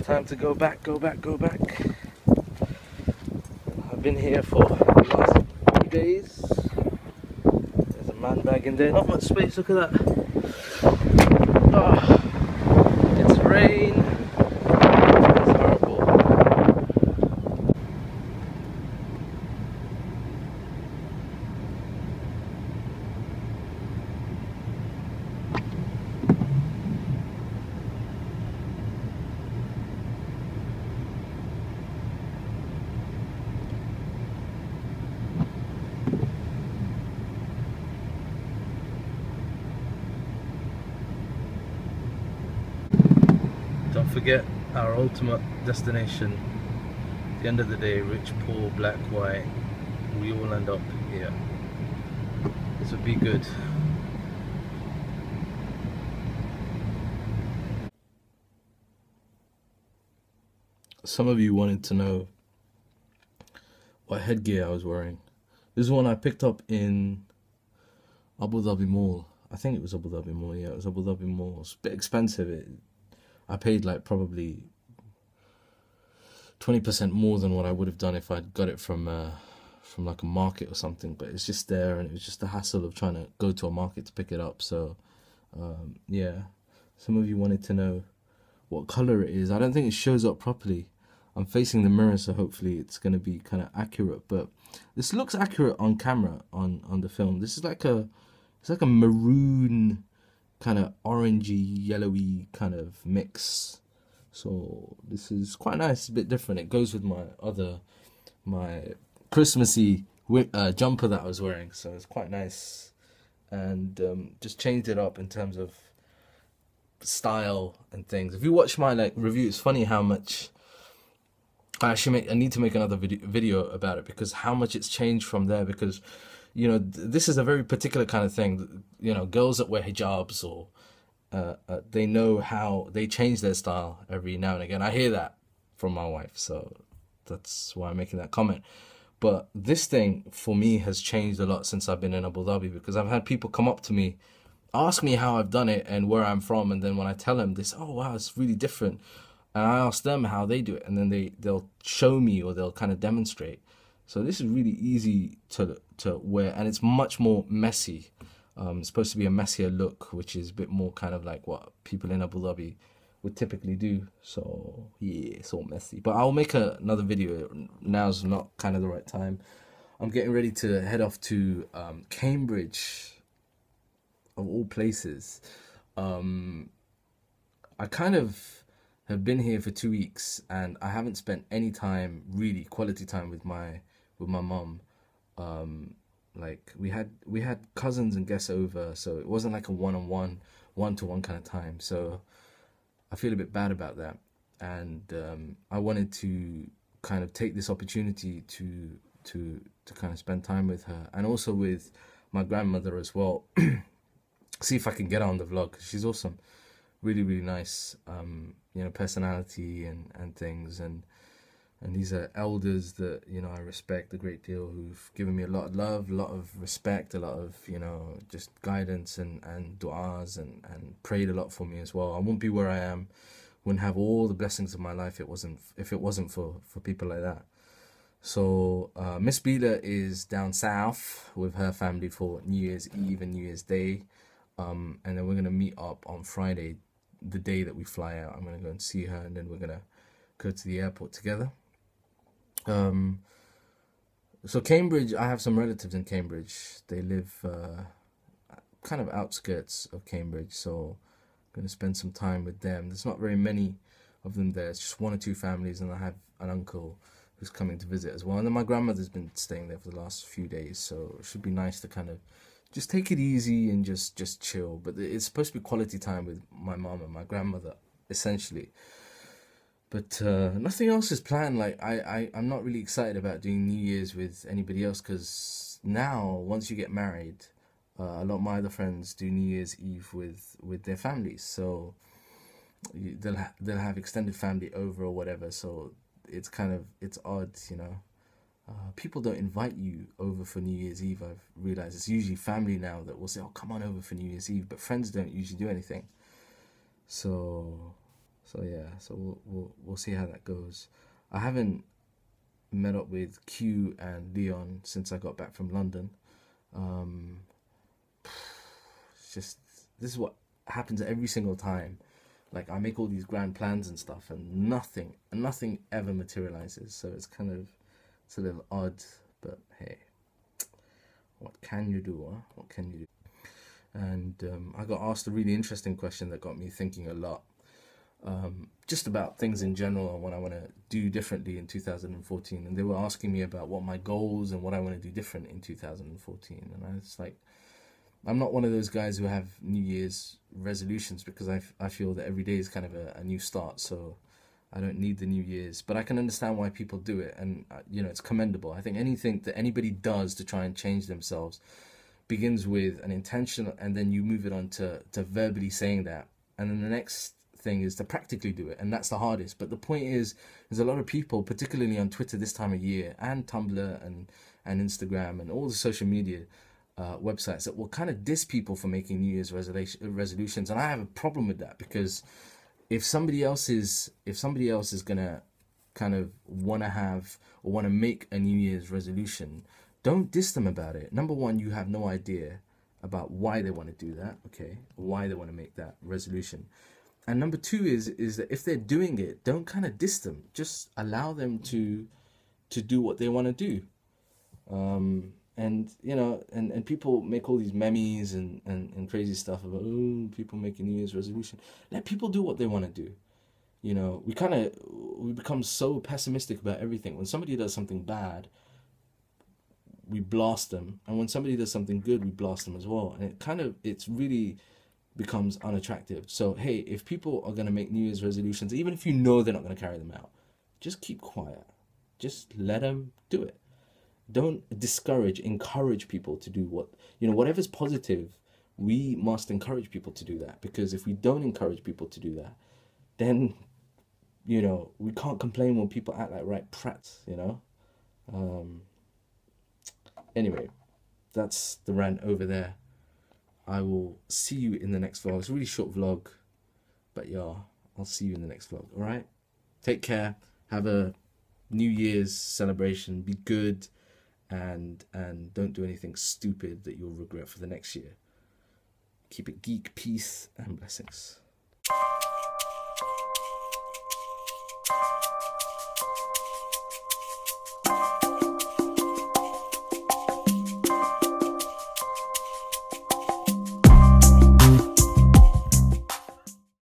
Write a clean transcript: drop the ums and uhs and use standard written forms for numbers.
Time to go back. I've been here for the last 3 days. There's a man bag in there, not much space, look at that. Oh, it's rain. It's horrible. Don't forget our ultimate destination. At the end of the day, rich, poor, black, white, we all end up here. This would be good. Some of you wanted to know what headgear I was wearing. This is one I picked up in Abu Dhabi Mall. I think it was Abu Dhabi Mall, yeah, it was Abu Dhabi Mall. It's a bit expensive. I paid like probably 20% more than what I would have done if I'd got it from like a market or something. But it's just there, and it was just the hassle of trying to go to a market to pick it up. So yeah, some of you wanted to know what color it is. I don't think it shows up properly. I'm facing the mirror, so hopefully it's going to be kind of accurate. But this looks accurate on camera, on the film. This is like it's like a maroon, kind of orangey, yellowy kind of mix. So this is quite nice. It's a bit different. It goes with my Christmassy jumper that I was wearing. So it's quite nice, and just changed it up in terms of style and things. If you watch my review, it's funny how much I need to make another video about it, because how much it's changed from there. Because this is a very particular kind of thing. Girls that wear hijabs, or they know how they change their style every now and again. I hear that from my wife, so that's why I'm making that comment. But this thing for me has changed a lot since I've been in Abu Dhabi, because I've had people come up to me, ask me how I've done it and where I'm from, and then when I tell them this, oh wow, it's really different, and I ask them how they do it, and then they'll show me, or they'll kind of demonstrate. So this is really easy to wear, and it's much more messy. It's supposed to be a messier look, which is a bit more kind of like what people in Abu Dhabi would typically do. So yeah, it's all messy. But I'll make another video. Now's not kind of the right time. I'm getting ready to head off to Cambridge, of all places. I kind of have been here for 2 weeks, and I haven't spent any time, really quality time, with my mum. Like we had cousins and guests over, so it wasn't like a one-to-one kind of time. So I feel a bit bad about that, and I wanted to kind of take this opportunity to kind of spend time with her, and also with my grandmother as well. See if I can get her on the vlog. She's awesome, really nice, personality and things, and these are elders that I respect a great deal, who've given me a lot of love, a lot of respect, a lot of just guidance and du'as, and prayed a lot for me as well. I wouldn't be where I am, wouldn't have all the blessings of my life if it wasn't for people like that. So Miss Bila is down south with her family for New Year's Eve and New Year's Day, and then we're gonna meet up on Friday, the day that we fly out. I'm gonna go and see her, and then we're gonna go to the airport together. So Cambridge, I have some relatives in Cambridge. They live kind of outskirts of Cambridge, so I'm going to spend some time with them. There's not very many of them there. It's just 1 or 2 families, and I have an uncle who's coming to visit as well. And then my grandmother's been staying there for the last few days, so it should be nice to kind of just take it easy and just chill. But it's supposed to be quality time with my mom and my grandmother, essentially. But nothing else is planned. Like I'm not really excited about doing New Year's with anybody else, because now, once you get married, a lot of my other friends do New Year's Eve with their families. So they'll have extended family over or whatever. So it's odd, People don't invite you over for New Year's Eve. I've realized it's usually family now that will say, "Oh, come on over for New Year's Eve," but friends don't usually do anything. So So yeah, so we'll see how that goes. I haven't met up with Q and Leon since I got back from London. Um, it's just, this is what happens every single time. Like, I make all these grand plans and stuff, and nothing ever materializes. So it's kind of, it's a little odd, but hey, what can you do? Huh? What can you do? And I got asked a really interesting question that got me thinking a lot, just about things in general and what I want to do differently in 2014. And they were asking me about what my goals and what I want to do different in 2014. And I was like, I'm not one of those guys who have New Year's resolutions, because I feel that every day is kind of a new start. So I don't need the New Year's, but I can understand why people do it. And, it's commendable. I think anything that anybody does to try and change themselves begins with an intention, and then you move it on to verbally saying that. And then the next thing is to practically do it. And that's the hardest. But the point is, there's a lot of people, particularly on Twitter this time of year, and Tumblr and Instagram and all the social media websites, that will kind of diss people for making New Year's resolutions. And I have a problem with that, because if somebody else is gonna kind of want to have or want to make a New Year's resolution, don't diss them about it. Number one, you have no idea about why they want to do that, okay? Why they want to make that resolution. And number two is that if they're doing it, don't kind of diss them. Just allow them to do what they want to do. And and people make all these memes and crazy stuff about, oh, people making New Year's resolution. Let people do what they want to do. We become so pessimistic about everything. When somebody does something bad, we blast them, and when somebody does something good, we blast them as well. And it's really becomes unattractive. So hey, if people are going to make New Year's resolutions, even if you know they're not going to carry them out, just keep quiet. Just let them do it. Don't discourage, encourage people to do whatever's positive. We must encourage people to do that, because if we don't encourage people to do that, then we can't complain when people act like right prats. Anyway, that's the rant over there. I will see you in the next vlog. It's a really short vlog, but yeah, I'll see you in the next vlog. All right, take care. Have a New Year's celebration. Be good, and don't do anything stupid that you'll regret for the next year. Keep it geek. Peace and blessings.